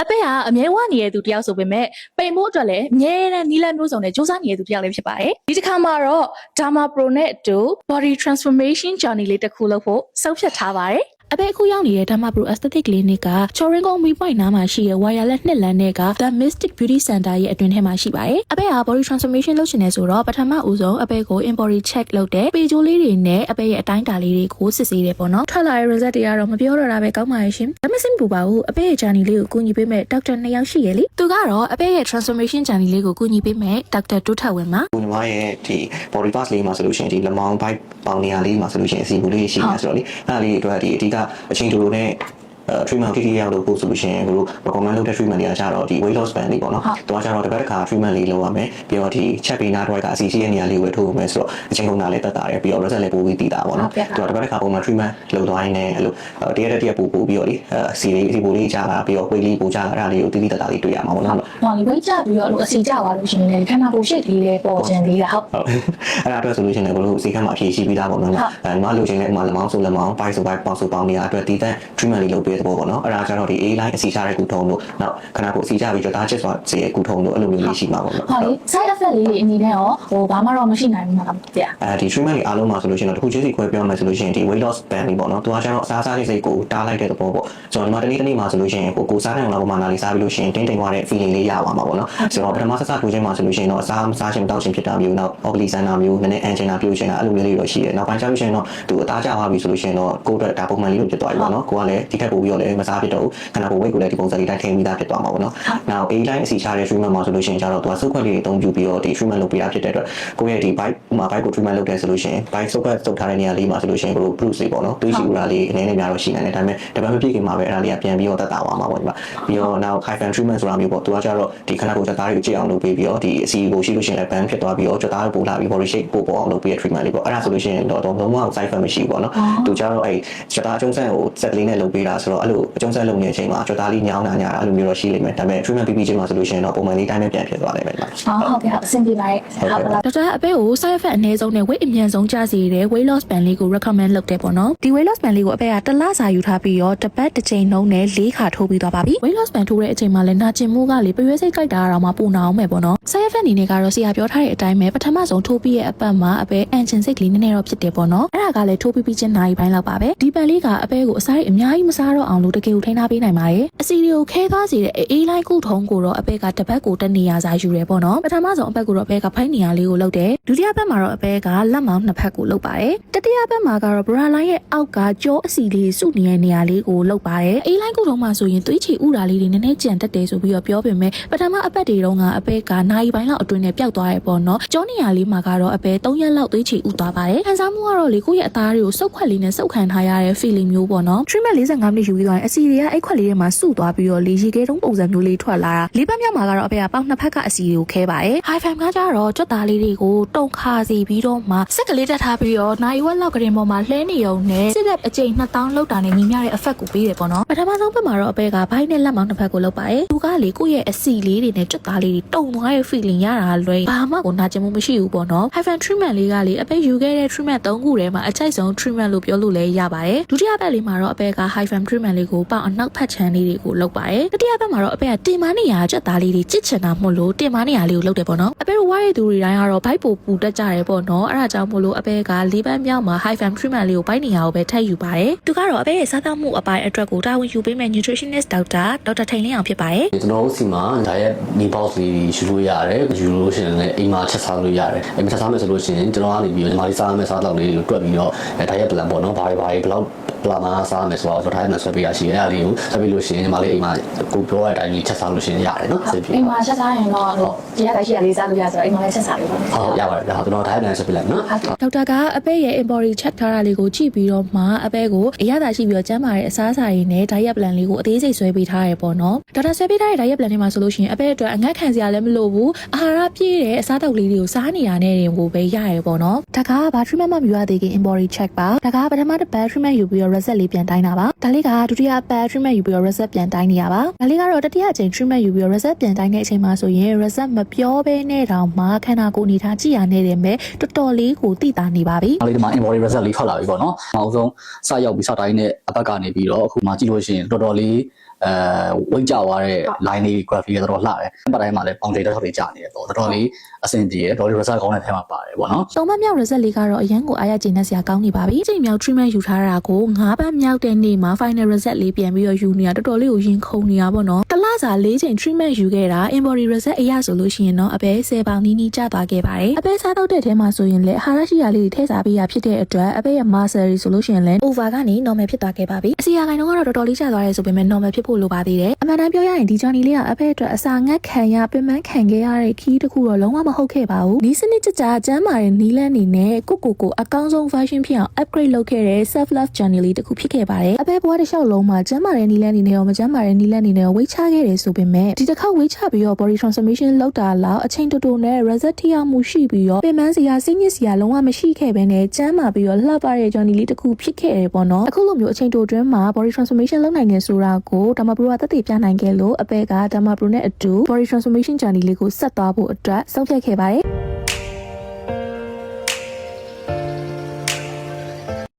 အပေကအမြဲဝနေတဲ့သူတယောက်ဆိုပေမဲ့ပိန်ဖို့အတွက်လည်းအမြဲတမ်းနီးလန်းမျိုးစုံနဲ့စူးစမ်းနေတဲ့သူတယောက်လည်းဖြစ်ပါတယ်ဒီတစ်ခါမှာတော့ Derma Pro နဲ့အတူ body transformation journey လေးတစ်ခုလုပ်ဖို့ဆုံးဖြတ်ထားပါတယ်အပေအခုရောက်နေတဲ့ Derma Pro Aesthetic Clinic က Choringo မီပွိုင်နားမှာရှိတဲ့ wireless နှစ်လမ်းနဲ့က The Mystic Beauty Center ရဲ့အတွင်းထဲမှာရှိပါတယ်။အပေက body transformation လုပ်ချင်တယ်ဆိုတော့ပထမဦးဆုံးအပေကို in-body check လုပ်တဲ့ပေချိုးလေးတွေနဲ့အပေရဲ့အတိုင်းအတာလေးတွေကိုစစ်ဆေးတယ်ပေါ့နော်။ထွက်လာတဲ့ result တွေကတော့မပြောတော့တာပဲကောင်းပါရဲ့ရှင်။ဒါမဲ့စင်ပူပါဘူးအပေရဲ့ journey လေးကိုကူညီပေးမဲ့ Dr. 2ယောက်ရှိရလေ။သူကတော့အပေရဲ့ transformation journey လေးကိုကူညီပေးမဲ့ Dr. တိုးထက်ဝင်းပါ။ညီမရဲ့ဒီ body pass လေးမှာဆိုလို့ရှိရင်ဒီလမောင်းဘိုက်ပေါင်နေရာလေးမှာဆိုလို့ရှိရင်အစီအပူလေးရှိနေဆိုတော့လေအဲ့ဒါလေးအတွက်ဒီအဓိကအချိန်တိုနဲ့treatment တိတိကျကျလုပ်ဖို့ဆိုလို့ရှိရင်တို့ recommend လုပ်တဲ့ treatment တွေကကျတော့ဒီ weight loss plan လေးပေါ့နော်။တော့ကျတော့တစ်ပတ်တစ်ခါ treatment လေးလုပ်ရမယ်။ပြီးတော့ဒီ check ပေးနာတော့ကအစီအစီရဲ့နေရာလေးကိုထိုးမယ်ဆိုတော့အချိန်ကုန်တာလည်းတက်တာတယ်ပြီးတော့ result လည်းပိုပြီးတည်တာပေါ့နော်။သူကတစ်ပတ်တစ်ခါပုံမှန် treatment လုပ်သွားရင်လည်းအဲ့လိုတရက်တစ်ရက်ပို့ပြီးတော့လေစီပိုလေးကြာလာပြီးတော့ weight လေးပိုကြာလာအဲ့ဒါလေးကိုတိတိတက်တာလေးတွေ့ရမှာပေါ့နော်။ဟောဒီ weight ကျပြီးတော့အစီကျသွားလို့ရှိရင်လည်းခန္ဓာကိုယ် shape လေးလည်းပေါ်ကျင်သေးတာဟုတ်။အဲ့ဒါအတွက်ဆိုလို့ရှိရင်လည်းဘလို့စီကံမှာအဖြေရှိပြီးသားပေါ့နော်။ညီမလိုချင်တဲ့ဥမာလမောင်းဆိုလမောင်း bike ဆို bike ပေါင်ဆိုပေါင်နေရာအတွက်တည်တဲ့ treatment လေးလုပ်ပေးတဲ့ပေါ့နော်။အဲ့ဒါတော့ဒီ A line အစီချတဲ့ကုထုံးတို့နောက်ခဏကိုအစီချပြီးတော့ဒါချစ်စွာစေကုထုံးတို့အဲ့လိုမျိုးလေးရှိမှာပေါ့နော်ဟုတ်လေ side effect လေးတွေအနေနဲ့ရောဘာမှတော့မရှိနိုင်ဘူးမှာလားဗျာဒီ treatment လေးအားလုံးမှာဆိုလို့ရှိရင်တော့တစ်ခုချင်းစီခွဲပြောမယ်ဆိုလို့ရှိရင်ဒီ weight loss band လေးပေါ့နော်သူကကျတော့အစားအစာလေးစိတ်ကိုတားလိုက်တဲ့သဘောပေါ့ကျွန်တော်ဒီမှာတနေ့မှာဆိုလို့ရှိရင်ကိုစားနိုင်အောင်လောက်မှနားလေးစားပြီးလို့ရှိရင်တင်းသွားတဲ့ feeling လေးရသွားမှာပေါ့နော်ဆိုတော့ပထမဆက်ထိုးခြင်းမှာဆိုလို့ရှိရင်တော့အစားမစားခြင်းတောက်ခြင်းဖြစ်တာမျိုးနောက် ugly ဆန်တာမျိုးနည်းနည်း angina ပြုတ်ခြင်းတာအဲ့လိုမျိုးလေးတော့ရှိတယ်နောက်ပိုင်းကျလို့ရှိရင်တော့သူအသားကျသွားပြီဆိုလို့ရှိရင်တော့ကိုယ့်အတွက်ဒါပုံမှန်လေးလို့ဖြစ်သွားပြီပေါ့နော်ကိုကလည်းဒီခက်ပို့ပြီးတော့လည်းမစားဖြစ်တော့ဘူးခဏကို weight ကိုလည်းဒီပုံစံလေးတိုင်းထိန်းပြီးသားဖြစ်သွားမှာပေါ့နော်။နောက် A line အစီချတဲ့ treatment မှာဆိုလို့ရှိရင်ကျတော့သူကစုပ်ခွက်လေးတွေအသုံးပြုပြီးတော့ဒီ treatment လုပ်ပေးတာဖြစ်တဲ့အတွက်ကိုယ့်ရဲ့ဒီ bike မှာ bike ကို treatment လုပ်တယ်ဆိုလို့ရှိရင် bike စုပ်ခွက်စုပ်ထားတဲ့နေရာလေးမှာဆိုလို့ရှိရင်ကို bruise လေးပေါ့နော်။တွေးရှိဦးတာလေးအနေနဲ့များတော့ရှိနိုင်တယ်ဒါပေမဲ့တပတ်မပြည့်ခင်မှာပဲအဲ့ဒါလေးကပြန်ပြီးတော့တက်တာသွားမှာပေါ့ဒီမှာပြီးတော့နောက် hyphen treatment ဆိုတာမျိုးပေါ့သူကကျတော့ဒီခဏကိုချက်သားတွေကိုကြည့်အောင်လုပ်ပေးပြီးတော့ဒီအစီကိုရှိလို့ရှိရင်လည်း band ဖြစ်သွားပြီးတော့ချက်သားတွေပို့လာပြီး body shape ပို့ပေါ်အောင်လုပ်ပေးတဲ့ treatment လေးပေါ့အဲ့ဒါဆိုလို့ရှိရင်တော့လုံးဝ side effect မရှိဘူးပေါ့နော်။သူကျတော့အဲ့ချက်သားအကျုံးဆက်ကိုစက်ကလေးနဲ့လုပ်ပေးတာဆိုတော့အဲ့လိုအကျုံးဆက်လုပ်နေတဲ့အချိန်မှာချက်သားလေးညောင်းတာညာအဲ့လိုမျိုးတော့ရှိလိမ့်မယ်ဒါပေမဲ့ treatment ပြီးချင်းမှာဆိုလို့ရှိရင်တော့ပုံမှန်လေးတိုင်းပဲပြန်ဖြစ်သွားလိမ့်မယ်ဟုတ်ကဲ့ဟုတ်အဆင်ပြေပါတယ်ဟုတ်ပါလားဒေါက်တာအပေကို side effect အနည်းဆုံးနဲ့ weight အမြန်ဆုံးကျစေတဲ့ weight loss band လေးကို recommend လုပ်တယ်ပေါ့နော်ဒီ weight loss band လေးကိုအပေကတစ်လစာယူထားပြီးတော့တစ်ပတ်တစ်ချိန်နှုန်းနဲ့၄ခါထိုးပြီးသွားပါပြီ weight loss band ထိုးတဲ့အချိန်မှာလည်းနာကျင်မှုကလေပရွေးစိတ်ကြိုက်တာတော့မှပူနာအောင်မယ်ပေါ့နော် side effect အနေနဲ့ကတော့ဆရာပြောထားတဲ့အတိုင်းပဲပထမဆုံးထိုးပြီးရဲ့အပတ်မှာအပေအန်ချင်စိတ်ကလေးနည်းနည်းတော့ဖြစ်တယ်ပေါ့နော်အဲ့ဒါကလည်းထိုးပြီးချင်းနိုင်ပိုင်းလောက်ပါပဲဒီပန်လေးကအပေကိုအစားအများကြီးမစားတော့အောင်လို့တကယ်ကိုထိန်းထားပေးနိုင်ပါတယ်အစီတွေကိုခဲသွားစေတဲ့ A line ကုထုံးကိုတော့အပေကတစ်ပတ်ကိုတစ်နေရာစာယူရဲပေါ့နော်ပထမဆုံးအပတ်ကိုတော့အပေကဖိုင်းနေရာလေးကိုလုပ်တယ်ဒုတိယပတ်မှာတော့အပေကလက်မောင်းနှစ်ဖက်ကိုလုပ်ပါတယ်တတိယပတ်မှာကတော့ bra line ရဲ့အောက်ကကြောအစီလေးစုနေတဲ့နေရာလေးကိုလုပ်ပါတယ် A line ကုထုံးမှာဆိုရင်သွေးချီဥဓာလေးတွေနည်းနည်းကြံတက်တယ်ဆိုပြီးတော့ပြောပေမဲ့ပထမအပတ်တွေတုန်းကအပေကနိုင်ပိုင်းလောက်အတွင်းနဲ့ပျောက်သွားရဲပေါ့နော်ကြောနေရာလေးမှာကတော့အပေ3ရက်လောက်သွေးချီဥသွားပါတယ်ခံစားမှုကတော့လေကိုယ့်ရဲ့အသားတွေကိုစုပ်ခွက်လေးနဲ့စုပ်ခံထားရတဲ့ feeling မျိုးပေါ့နော် treatment 45မိနစ်ယူပြီးသွားရင်အစီတွေကအဲ့ခွက်လေးထဲမှာစုသွားပြီးတော့လေရေခဲတုံးပုံစံမျိုးလေးထွက်လာတာလေးပတ်မြောက်မှာကတော့အပေကပေါက်နှစ်ဖက်ကအစီတွေကိုခဲပါတယ် high fam ကကြတော့ကြွက်သားလေးတွေကိုတုံခါစီပြီးတော့မှစက်ကလေးတက်ထားပြီးတော့နိုင်ဝက်လောက်ကရင်ပေါ်မှာလှဲနေုံနဲ့စစ်သက်အကျိန်2000လောက်တာနဲ့ညီမျှတဲ့ effect ကိုပေးတယ်ပေါ့နော်ပထမဆုံးဘက်မှာတော့အပေကဘိုင်းနဲ့လက်မောင်းတစ်ဖက်ကိုလုပ်ပါတယ်သူကလေကိုယ့်ရဲ့အစီလေးတွေနဲ့ကြွက်သားလေးတွေတုံသွားရဲ့ feeling ရတာလွယ်ဘာမှကိုနာကျင်မှုမရှိဘူးပေါ့နော် high fam treatment လေးကလေအပေယူခဲ့တဲ့ treatment 3ခုထဲမှာအချိုက်ဆုံး treatment လို့ပြောလို့လည်းရပါတယ်ဒုတိယပတ်လေးမှာတော့အပေက high fam treatment လေးကိုပေါင်အနောက်ဖက်ချမ်းလေးတွေကိုလုပ်ပါတယ်တတိယပတ်မှာတော့အပေကတင်မနေရကြွက်သားလေးတွေချစ်ချင်တာမို့လို့တင်မနေရလေးကိုလုပ်တယ်ပေါ့နော်အပေတို့ဝါရတဲ့သူတွေတိုင်းကတော့ဘိုက်ပူပူတက်ကြတယ်ပေါ့နော်အဲ့ဒါကြောင့်မို့လို့အပေက၄ပတ်မြောက်မှာ high fam treatment လေးကိုဘိုက်နေရကိုပဲထည့်ယူပါတယ်သူကတော့အပေရဲ့စားသောက်မှုအပိုင်းအတွက်ကိုတာဝန်ယူပေးမဲ့ nutritionist ဒေါက်တာထိန်လင်းအောင်ဖြစ်ပါတယ်ကျွန်တော်တို့စီမှာဒါရဲ့ meal box လေးယူလို့ရတယ်ယူလို့ရှိရင်လည်းအိမ်မှာချက်စားလို့ရတယ်အိမ်မှာချက်စားမယ်ဆိုလို့ရှိရင်ကျွန်တော်ကနေပြီးတော့ညီမလေးစားမယ်စားတော့လေးကိုတွက်ပြီးတော့ဒါရဲ့ plan ပေါ့နော်ဘာတွေဘယ်လောက်လာမှာစားမယ်ဆိုတော့ဒါရဲ့မှာဆွဲပေးရရှိတယ်အဲ့ဒါလေးကိုဆက်ပြီးလို့ရှိရင်ညီမလေးအိမ်မှာကိုပြောတဲ့အတိုင်းချက်စားလို့ရှိရင်ရတယ်နော်ဆက်ပြီးအိမ်မှာချက်စားရင်တော့ဒီရတိုင်းရှိရလေးစားလို့ရဆိုတော့အိမ်မှာလည်းချက်စားလို့ပေါ့ဟုတ်ရပါတယ်ဒါကျွန်တော်ဒါရဲ့ plan ဆက်ပြီးလိုက်နော်ဒေါက်တာကအပေရဲ့ in-body check ထားတာလေးကိုကြည့်ပြီးတော့မှအပေကိုအရသာရှိပြီးတော့ကျန်းမာတဲ့အစားအစာတွေနဲ့ diet plan လေးကိုအသေးစိတ်ဆွဲပေးထားရပေါ့နော်ဒေါက်တာဆွဲပေးထားတဲ့ diet plan လေးမှာဆိုလို့ရှိရင်အပေအတွက်အငတ်ခံစရာလည်းမလိုဘူးအာဟာရပြည့်တဲ့အစားအသောက်လေးတွေကိုစားနေရတဲ့တွေကိုပဲရရပေါ့နော်ဒါကဘာ treatment မှမယူရသေးခင် in-body check ပါဒါကပထမတစ်ပတ် treatment ယူပြီးတော့ result လေးပြန်တိုင်းတာပါဒါလေးကဒုတိယပတ် treatment ယူပြီးတော့ result ပြန်တိုင်းနေရပါဒါလေးကတော့တတိယအကြိမ် treatment ယူပြီးတော့ result ပြန်တိုင်းတဲ့အချိန်မှာဆိုရင် result မပြောဘဲနဲ့တောင်မှခန္ဓာကိုယ်အနေထားကြည့်ရနေတယ်မဲ့တော်တော်လေးကိုသိတာနေပါပြီ။အဲ့ဒီမှာ in-body result လေးထွက်လာပြီပေါ့နော်။နောက်ဆုံးစရောက်ပြီးစတိုင်းနဲ့အပတ်ကနေပြီးတော့အခုမှကြည့်လို့ရှိရင်တော်တော်လေး ဝိတ်ကြသွားတဲ့ line လေး graphic ကတော်တော်လှတယ်။ပတ်တိုင်းမှာလည်းပေါင်ချိန်တစ်ထောက်တွေကြာနေတယ်ပေါ့တော်တော်လေးအဆင်ပြေတယ်ဒေါ်လီ result ကောင်းတဲ့ထဲမှာပါတယ်ပေါ့နော် ။သုံးပတ်မြောက် result လေးကတော့အရန်ကိုအားရကျေနပ်စရာကောင်းနေပါပြီ။ချိန်မြောက် treatment ယူထားတာကို9ပတ်မြောက်တဲ့နေ့မှာ final result လေးပြန်ပြီးတော့ယူနေတာတော်တော်လေးကိုရင်ခုန်နေတာပေါ့နော်။တစ်လစာ4ချိန် treatment ယူခဲ့တာ embody result အရဆိုလို့ရှိရင်တော့အပဲ10ပေါင်နီးနီးကျသွားခဲ့ပါတယ်။အပဲစားတော့တဲ့ထဲမှာဆိုရင်လည်းအာဟာရရှိရာလေးတွေထည့်စားပေးရဖြစ်တဲ့အတွက်အပဲရဲ့ muscle ဆိုလို့ရှိရင်လည်း over ကနေ normal ဖြစ်သွားခဲ့ပါပြီ။အစီအခိုင်တော့ကတော့တော်တော်လေးကျသွားရဲဆိုပေမဲ့ normal ဖြစ်ဖို့လိုပါသေးတယ်။အမှန်တမ်းပြောရရင်ဒီ journey လေးကအပဲအတွက်အစာငတ်ခံရပင်ပန်းခံခဲ့ရတဲ့ခီးတစ်ခုတော့လုံးဝမဟုတ်ခဲ့ပါဘူး။ဒီစနစ်ကြကြကျမ်းမာတဲ့နီးလန်းနေနဲ့ကိုအကောင်းဆုံး version ဖြစ်အောင် upgrade လုပ်ခဲ့တဲ့ self love journey လေးတစ်ခုဖြစ်ခဲ့ပါတယ်။အပဲဘွားတစ်လျှောက်လုံးမှာကျမ်းမာတဲ့နီးလန်းနေနဲ့ရောမကျမ်းမာတဲ့နီးလန်းနေနဲ့ရောဝေးချခဲ့တယ်ဆိုပေမဲ့ဒီတစ်ခါဝေးချပြီးတော့ body transformation လုပ်တာလောက်အချိန်တိုတိုနဲ့ result ထိရောက်မှုရှိပြီးတော့ပင်ပန်းစရာစိတ်ညစ်စရာလုံးဝမရှိခဲ့ဘဲနဲ့ကျမ်းမာပြီးတော့လှပတဲ့ journey လေးတစ်ခုဖြစ်ခဲ့တယ်ပေါ့နော်။အခုလိုမျိုးအချိန်တိုအတွင်းမှာ body transformation လုပ်နိုင်နေဆိုတာကို Dharma Pro ကသက်သေပြနိုင်ခဲ့လို့အပဲက Dharma Pro နဲ့အတူ body transformation journey လေးကိုဆက်သွားဖို့အတွက်ဆုံးဖြတ်ခဲ့ပါတယ်